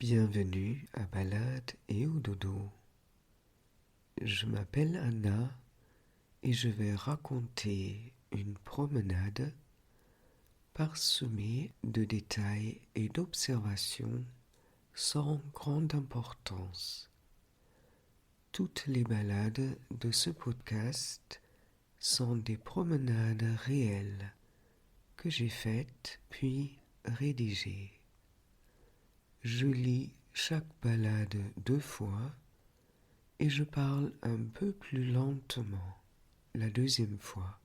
Bienvenue à Balade et au dodo. Je m'appelle Anna et je vais raconter une promenade parsemée de détails et d'observations sans grande importance. Toutes les balades de ce podcast sont des promenades réelles que j'ai faites puis rédigées. Je lis chaque balade 2 fois et je parle un peu plus lentement la deuxième fois.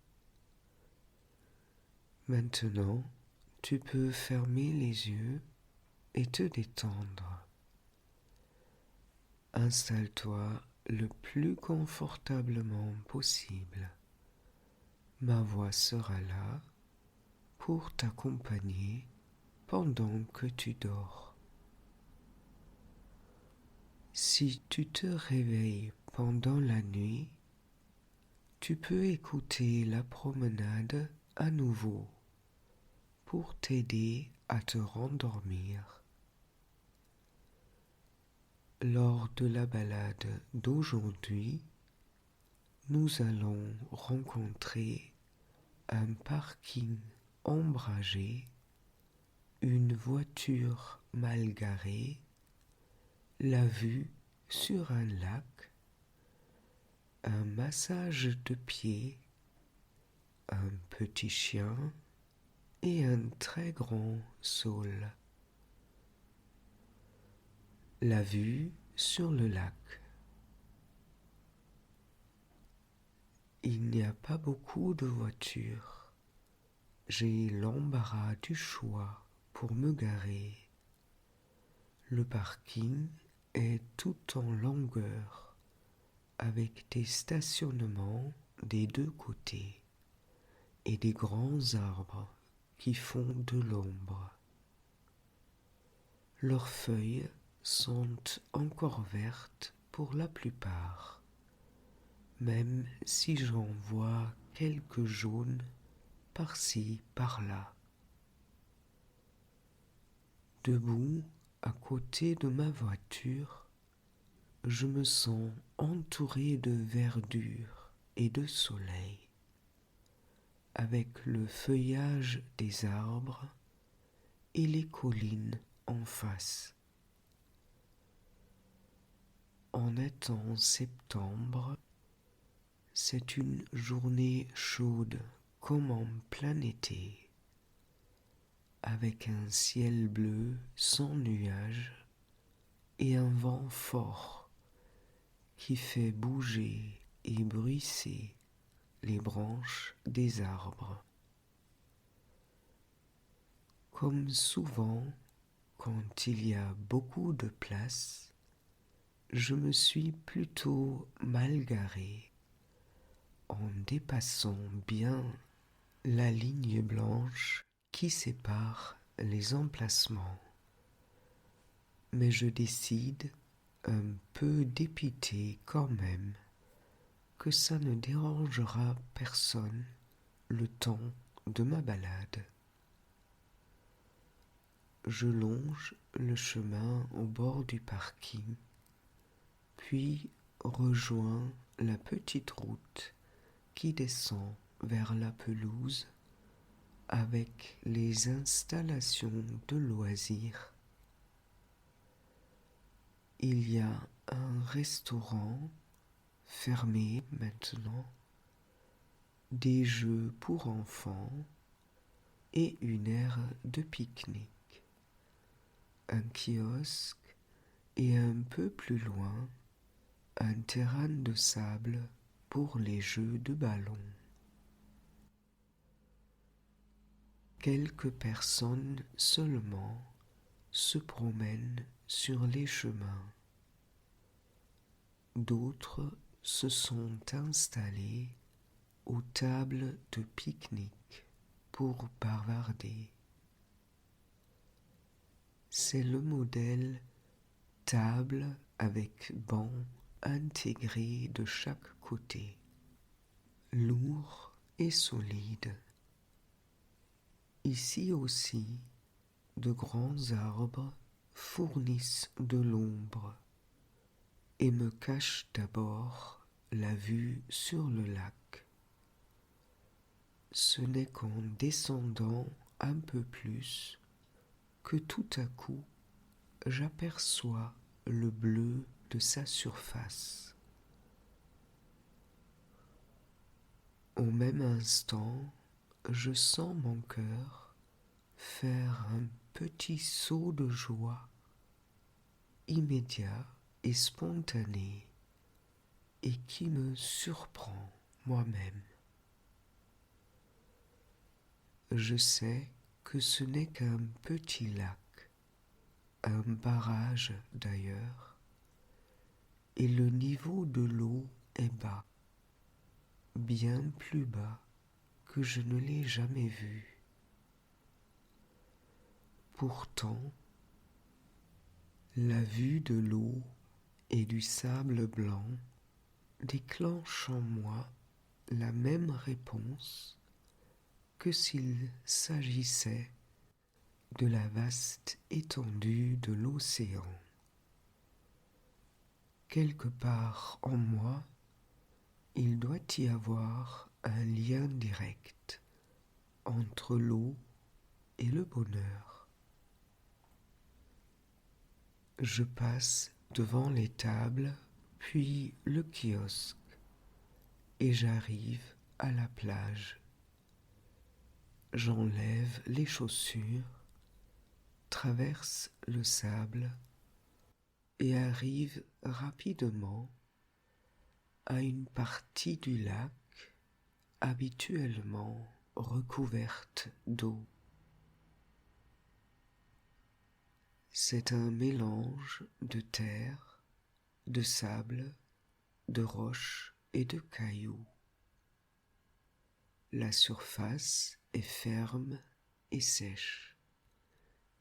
Maintenant, tu peux fermer les yeux et te détendre. Installe-toi le plus confortablement possible. Ma voix sera là pour t'accompagner pendant que tu dors. Si tu te réveilles pendant la nuit, tu peux écouter la promenade à nouveau pour t'aider à te rendormir. Lors de la balade d'aujourd'hui, nous allons rencontrer un parking ombragé, une voiture mal garée, la vue sur un lac, un massage de pieds, un petit chien et un très grand saule. La vue sur le lac. Il n'y a pas beaucoup de voitures. J'ai l'embarras du choix pour me garer. Le parking est tout en longueur, avec des stationnements des deux côtés et des grands arbres qui font de l'ombre. Leurs feuilles sont encore vertes pour la plupart, même si j'en vois quelques jaunes par-ci, par-là. Debout à côté de ma voiture, je me sens entouré de verdure et de soleil, avec le feuillage des arbres et les collines en face. On est en septembre, c'est une journée chaude comme en plein été, avec un ciel bleu sans nuages et un vent fort qui fait bouger et bruisser les branches des arbres. Comme souvent, quand il y a beaucoup de place, je me suis plutôt mal garé en dépassant bien la ligne blanche qui sépare les emplacements. Mais je décide, un peu dépité quand même, que ça ne dérangera personne le temps de ma balade. Je longe le chemin au bord du parking, puis rejoins la petite route qui descend vers la pelouse avec les installations de loisirs. Il y a un restaurant fermé maintenant, des jeux pour enfants et une aire de pique-nique, un kiosque et un peu plus loin, un terrain de sable pour les jeux de ballon. Quelques personnes seulement se promènent sur les chemins. D'autres se sont installés aux tables de pique-nique pour bavarder. C'est le modèle table avec banc intégré de chaque côté, lourd et solide. Ici aussi, de grands arbres fournissent de l'ombre et me cachent d'abord la vue sur le lac. Ce n'est qu'en descendant un peu plus que tout à coup j'aperçois le bleu de sa surface. Au même instant, je sens mon cœur faire un petit saut de joie immédiat et spontané et qui me surprend moi-même. Je sais que ce n'est qu'un petit lac, un barrage d'ailleurs, et le niveau de l'eau est bas, bien plus bas que je ne l'ai jamais vu. Pourtant, la vue de l'eau et du sable blanc déclenche en moi la même réponse que s'il s'agissait de la vaste étendue de l'océan. Quelque part en moi, il doit y avoir un lien direct entre l'eau et le bonheur. Je passe devant les tables, puis le kiosque, et j'arrive à la plage. J'enlève les chaussures, traverse le sable et arrive rapidement à une partie du lac habituellement recouverte d'eau. C'est un mélange de terre, de sable, de roches et de cailloux. La surface est ferme et sèche,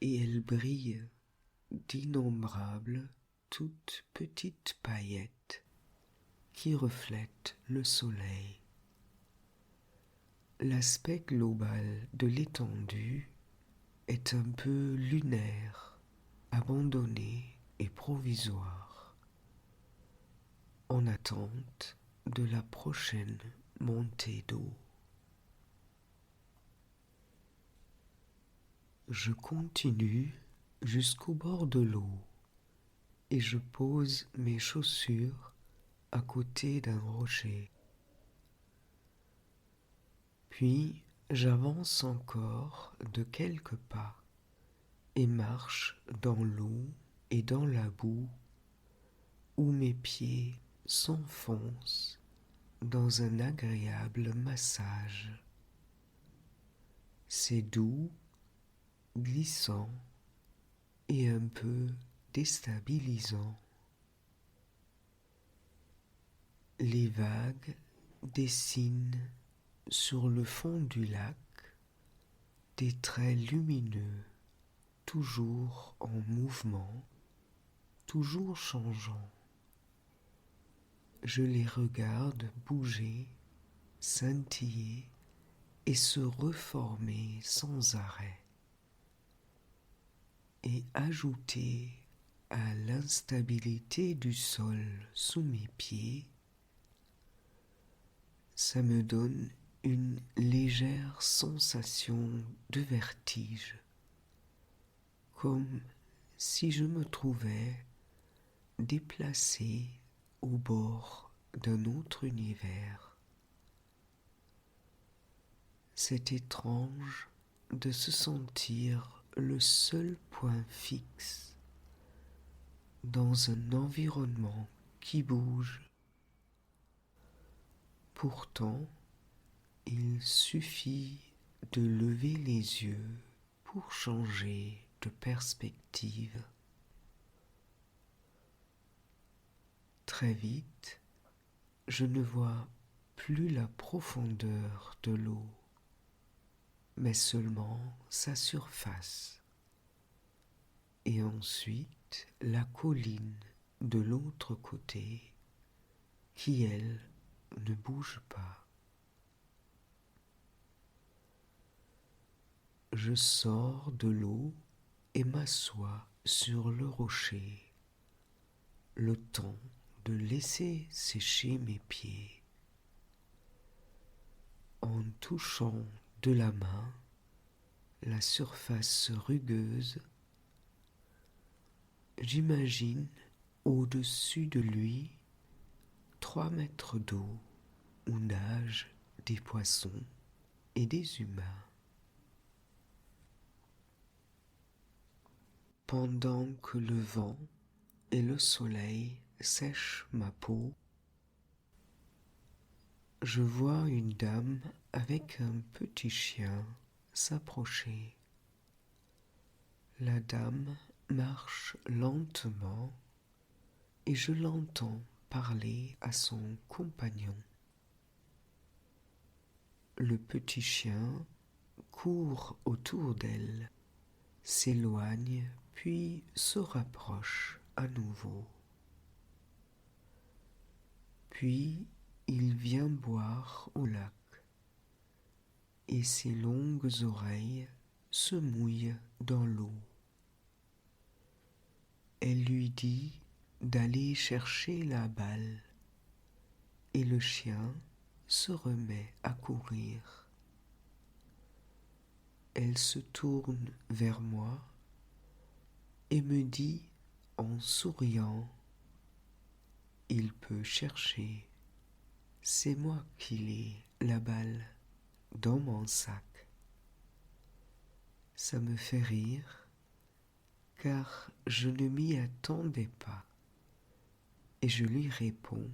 et elle brille d'innombrables toutes petites paillettes qui reflètent le soleil. L'aspect global de l'étendue est un peu lunaire, abandonné et provisoire, en attente de la prochaine montée d'eau. Je continue jusqu'au bord de l'eau et je pose mes chaussures à côté d'un rocher. Puis j'avance encore de quelques pas et marche dans l'eau et dans la boue où mes pieds s'enfoncent dans un agréable massage. C'est doux, glissant et un peu déstabilisant. Les vagues dessinent sur le fond du lac des traits lumineux, toujours en mouvement, toujours changeants. Je les regarde bouger, scintiller et se reformer sans arrêt. Et ajouter à l'instabilité du sol sous mes pieds, ça me donne une légère sensation de vertige, comme si je me trouvais déplacé au bord d'un autre univers. C'est étrange de se sentir le seul point fixe dans un environnement qui bouge. Pourtant, il suffit de lever les yeux pour changer de perspective. Très vite, je ne vois plus la profondeur de l'eau, mais seulement sa surface. Et ensuite, la colline de l'autre côté, qui, elle, ne bouge pas. Je sors de l'eau et m'assois sur le rocher, le temps de laisser sécher mes pieds. En touchant de la main la surface rugueuse, j'imagine au-dessus de lui 3 mètres d'eau où nagent des poissons et des humains. Pendant que le vent et le soleil sèchent ma peau, je vois une dame avec un petit chien s'approcher. La dame marche lentement et je l'entends parler à son compagnon. Le petit chien court autour d'elle, s'éloigne puis se rapproche à nouveau. Puis il vient boire au lac et ses longues oreilles se mouillent dans l'eau. Elle lui dit d'aller chercher la balle et le chien se remet à courir. Elle se tourne vers moi et me dit en souriant: il peut chercher, c'est moi qui l'ai, la balle, dans mon sac. Ça me fait rire, car je ne m'y attendais pas, et je lui réponds: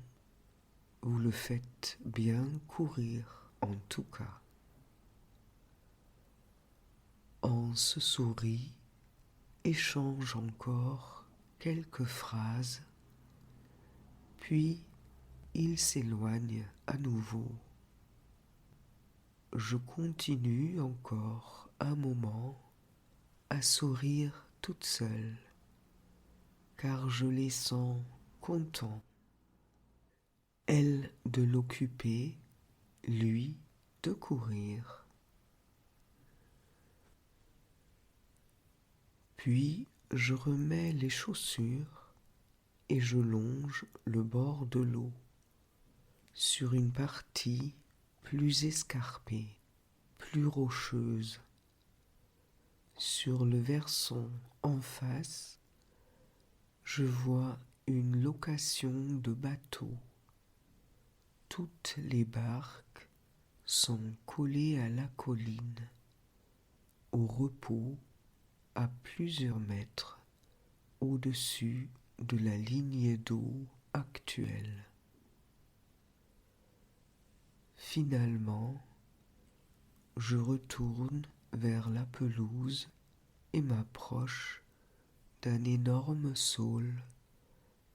vous le faites bien courir en tout cas. On se sourit, échange encore quelques phrases, puis il s'éloigne à nouveau. Je continue encore un moment à sourire toute seule, car je les sens contents. Elle de l'occuper, lui de courir. Puis je remets les chaussures et je longe le bord de l'eau sur une partie plus escarpée, plus rocheuse. Sur le versant en face, je vois une location de bateaux. Toutes les barques sont collées à la colline, au repos à plusieurs mètres au-dessus de la ligne d'eau actuelle. Finalement, je retourne vers la pelouse et m'approche d'un énorme saule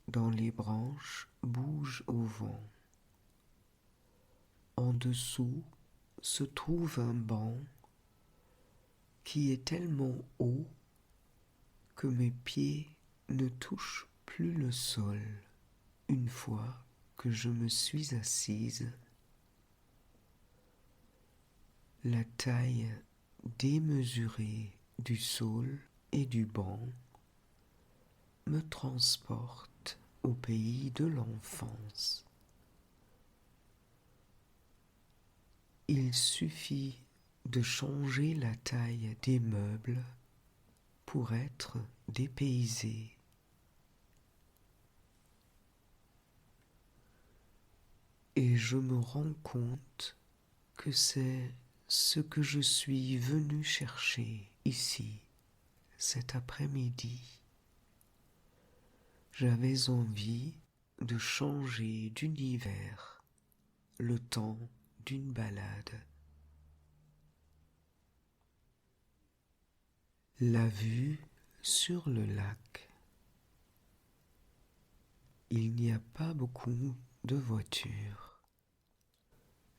dont les branches bougent au vent. En dessous se trouve un banc qui est tellement haut que mes pieds ne touchent plus le sol une fois que je me suis assise. La taille démesurée du saule et du banc me transporte au pays de l'enfance. Il suffit de changer la taille des meubles pour être dépaysé. Et je me rends compte que c'est ce que je suis venu chercher ici, cet après-midi. J'avais envie de changer d'univers, le temps d'une balade. La vue sur le lac. Il n'y a pas beaucoup de voitures.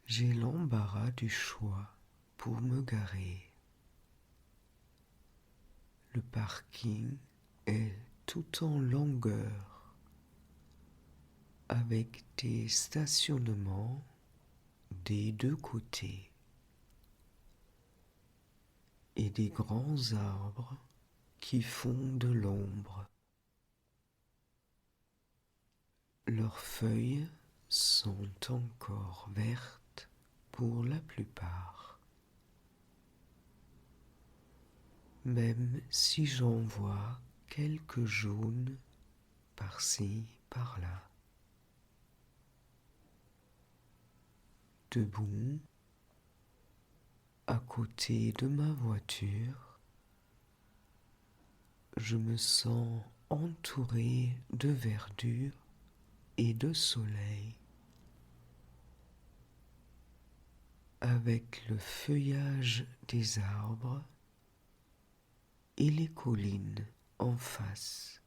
J'ai l'embarras du choix pour me garer. Le parking est tout en longueur, avec des stationnements des deux côtés et des grands arbres qui font de l'ombre. Leurs feuilles sont encore vertes pour la plupart, même si j'en vois quelques jaunes par-ci, par-là. Debout, à côté de ma voiture, je me sens entouré de verdure et de soleil, avec le feuillage des arbres et les collines en face.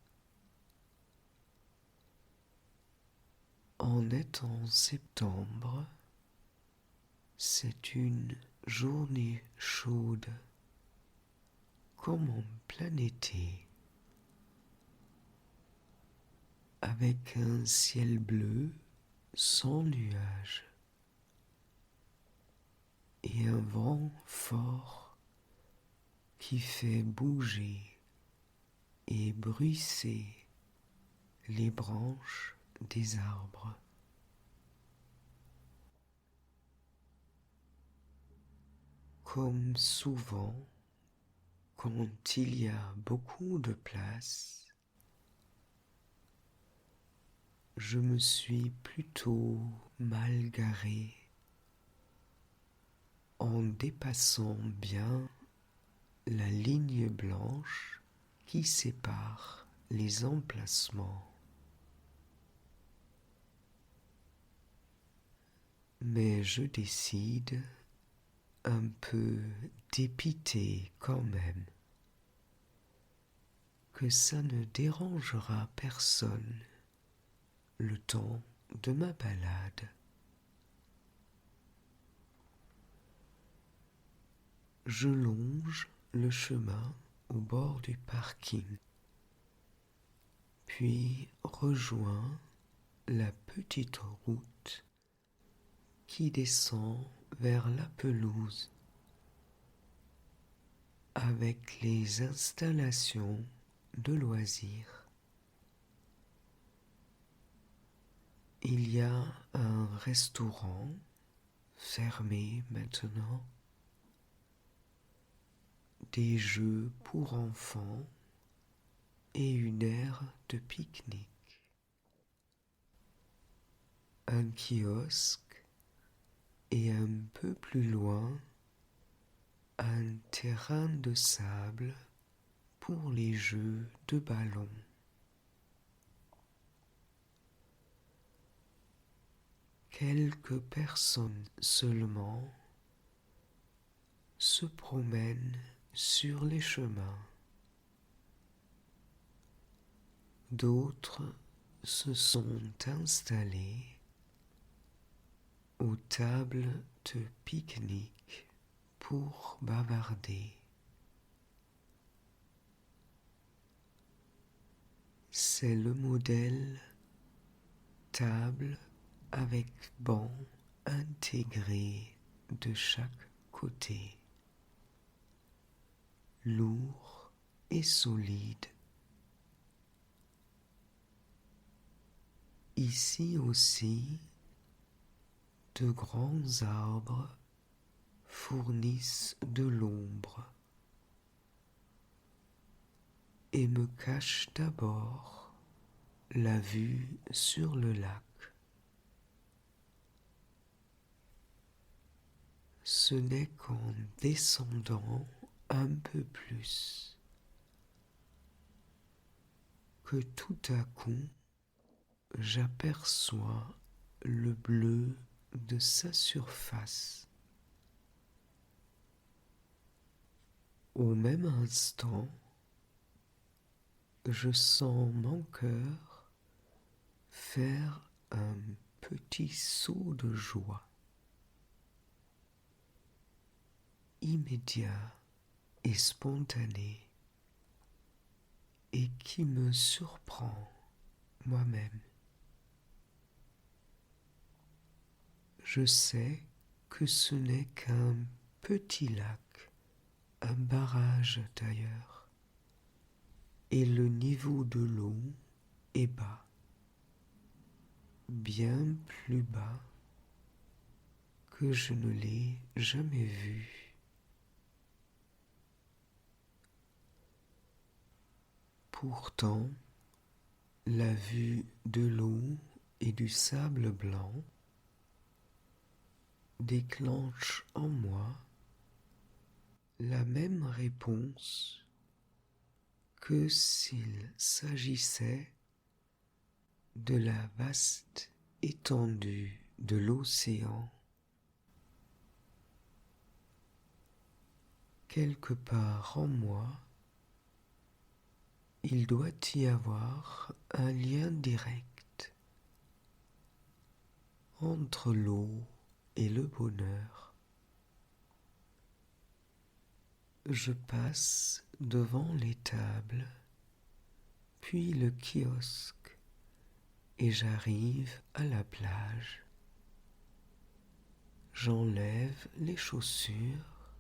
En étant septembre, c'est une journée chaude comme en plein été, avec un ciel bleu sans nuages et un vent fort qui fait bouger et bruisser les branches des arbres. Comme souvent, quand il y a beaucoup de place, je me suis plutôt mal garé en dépassant bien la ligne blanche qui sépare les emplacements. Mais je décide, un peu dépité quand même, que ça ne dérangera personne le temps de ma balade. Je longe le chemin au bord du parking, puis rejoins la petite route qui descend vers la pelouse avec les installations de loisirs. Il y a un restaurant fermé maintenant, des jeux pour enfants et une aire de pique-nique. Un kiosque et un peu plus loin, un terrain de sable pour les jeux de ballon. Quelques personnes seulement se promènent sur les chemins. D'autres se sont installés aux tables de pique-nique pour bavarder. C'est le modèle table avec banc intégré de chaque côté, lourd et solide. Ici aussi, de grands arbres fournissent de l'ombre et me cachent d'abord la vue sur le lac. Ce n'est qu'en descendant un peu plus que tout à coup j'aperçois le bleu de sa surface. Au même instant, je sens mon cœur faire un petit saut de joie, immédiat et spontané, et qui me surprend moi-même. Je sais que ce n'est qu'un petit lac, un barrage d'ailleurs, et le niveau de l'eau est bas, bien plus bas que je ne l'ai jamais vu. Pourtant, la vue de l'eau et du sable blanc déclenche en moi la même réponse que s'il s'agissait de la vaste étendue de l'océan. Quelque part en moi, il doit y avoir un lien direct entre l'eau et le bonheur. Je passe devant les tables, puis le kiosque, et j'arrive à la plage. J'enlève les chaussures,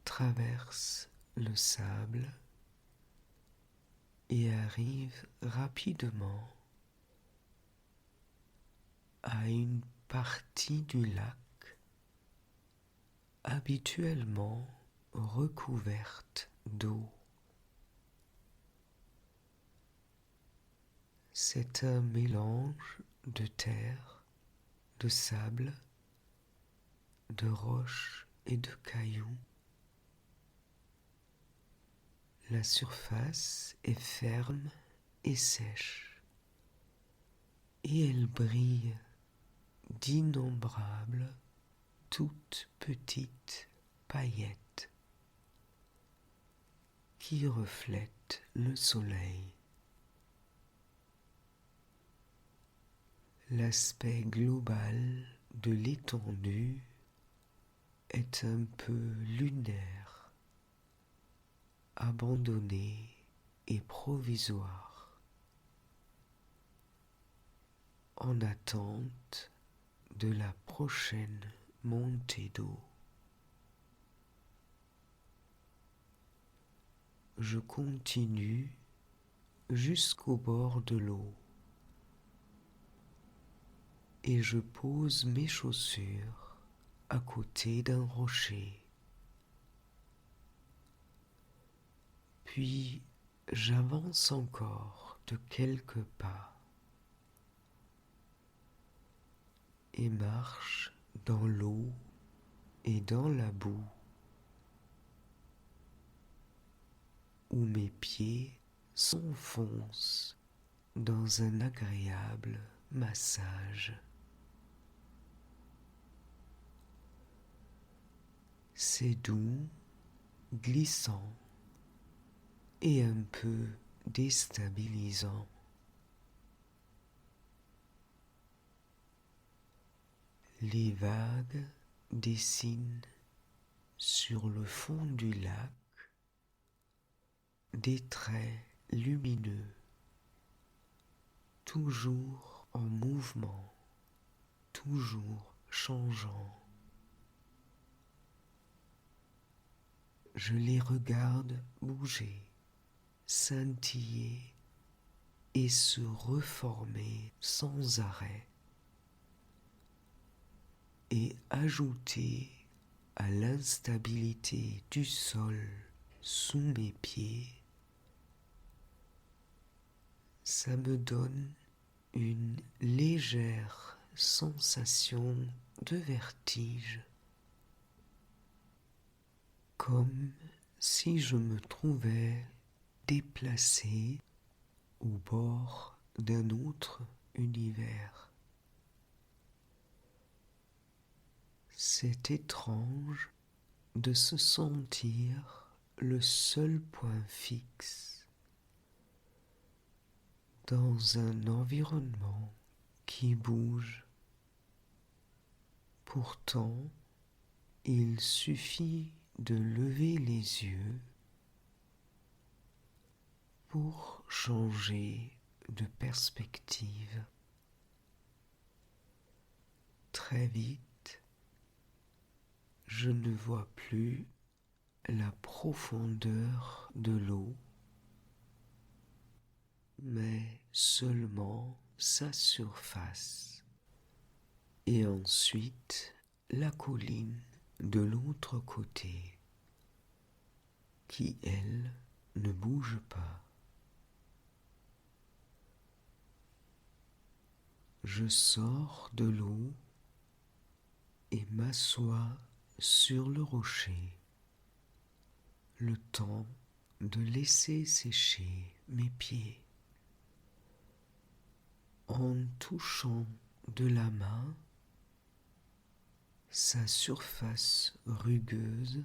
traverse le sable et arrive rapidement à une partie du lac habituellement recouverte d'eau. C'est un mélange de terre, de sable, de roches et de cailloux. La surface est ferme et sèche, et elle brille d'innombrables toutes petites paillettes qui reflètent le soleil. L'aspect global de l'étendue est un peu lunaire, abandonné et provisoire, en attente de la prochaine montée d'eau. Je continue jusqu'au bord de l'eau et je pose mes chaussures à côté d'un rocher. Puis j'avance encore de quelques pas et marche dans l'eau et dans la boue où mes pieds s'enfoncent dans un agréable massage. C'est doux, glissant et un peu déstabilisant. Les vagues dessinent sur le fond du lac des traits lumineux, toujours en mouvement, toujours changeants. Je les regarde bouger, scintiller et se reformer sans arrêt, et ajouter à l'instabilité du sol sous mes pieds, ça me donne une légère sensation de vertige, comme si je me trouvais déplacé au bord d'un autre univers. C'est étrange de se sentir le seul point fixe dans un environnement qui bouge. Pourtant, il suffit de lever les yeux pour changer de perspective. Très vite, je ne vois plus la profondeur de l'eau, mais seulement sa surface. Et ensuite la colline de l'autre côté, qui, elle, ne bouge pas. Je sors de l'eau et m'assois sur le rocher, le temps de laisser sécher mes pieds. En touchant de la main sa surface rugueuse,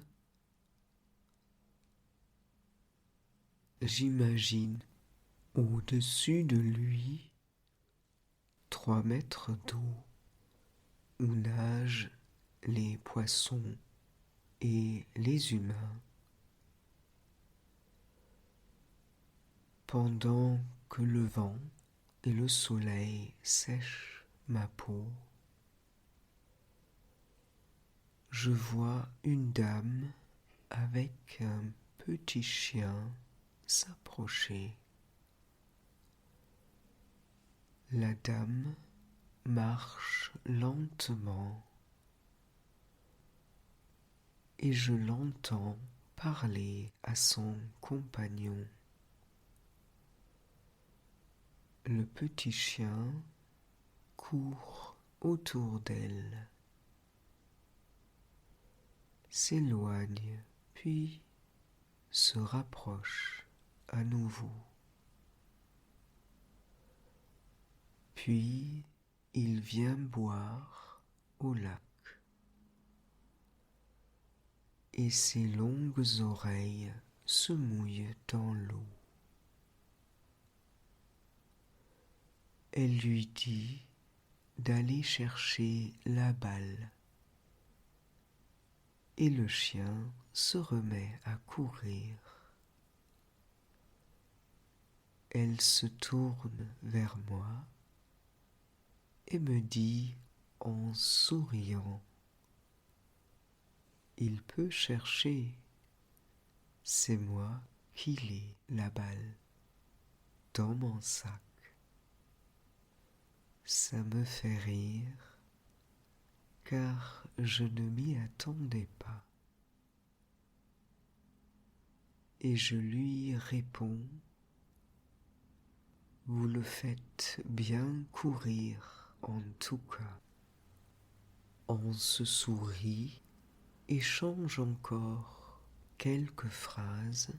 j'imagine au-dessus de lui 3 mètres d'eau où nagent les poissons et les humains, pendant que le vent et le soleil sèchent ma peau. Je vois une dame avec un petit chien s'approcher. La dame marche lentement et je l'entends parler à son compagnon. Le petit chien court autour d'elle, s'éloigne, puis se rapproche à nouveau. Puis il vient boire au lac, et ses longues oreilles se mouillent dans l'eau. Elle lui dit d'aller chercher la balle, et le chien se remet à courir. Elle se tourne vers moi et me dit en souriant: « Il peut chercher, c'est moi qui l'ai la balle dans mon sac. » Ça me fait rire, car je ne m'y attendais pas. Et je lui réponds: « Vous le faites bien courir en tout cas. » On se sourit, échange encore quelques phrases,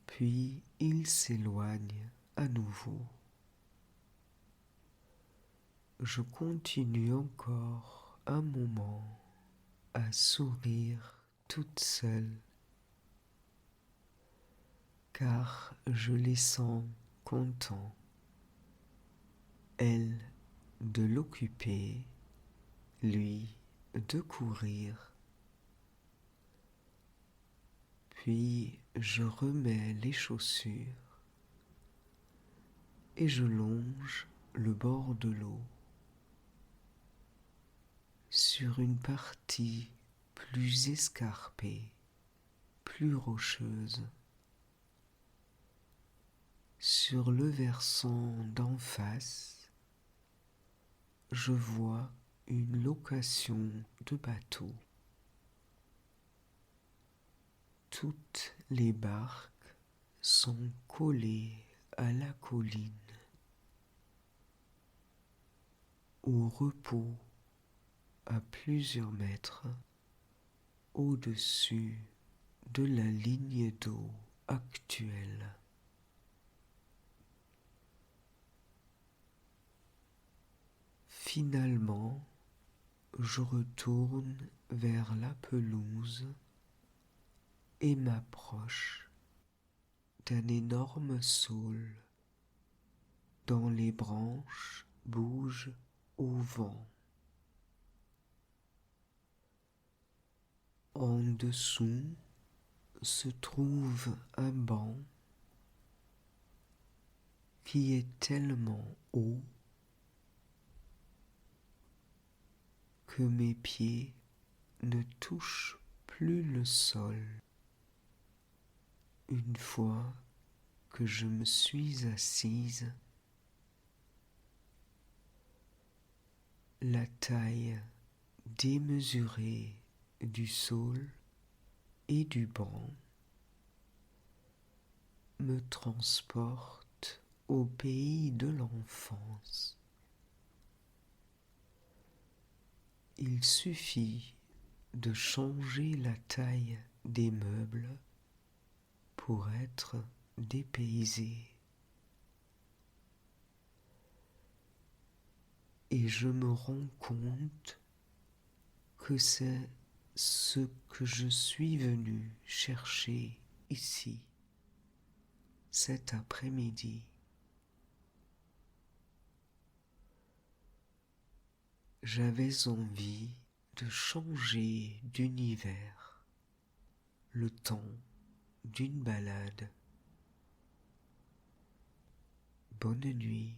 puis il s'éloigne à nouveau. Je continue encore un moment à sourire toute seule, car je les sens contents, elle de l'occuper, lui de courir. Puis je remets les chaussures et je longe le bord de l'eau sur une partie plus escarpée, plus rocheuse. Sur le versant d'en face, je vois une location de bateaux. Toutes les barques sont collées à la colline, au repos à plusieurs mètres au-dessus de la ligne d'eau actuelle. Finalement, je retourne vers la pelouse et m'approche d'un énorme saule dont les branches bougent au vent. En dessous se trouve un banc qui est tellement haut que mes pieds ne touchent plus le sol une fois que je me suis assise, la taille démesurée du saule et du banc me transporte au pays de l'enfance. Il suffit de changer la taille des meubles pour être dépaysé. Et je me rends compte que c'est ce que je suis venu chercher ici, cet après-midi. J'avais envie de changer d'univers, le temps d'une balade. Bonne nuit.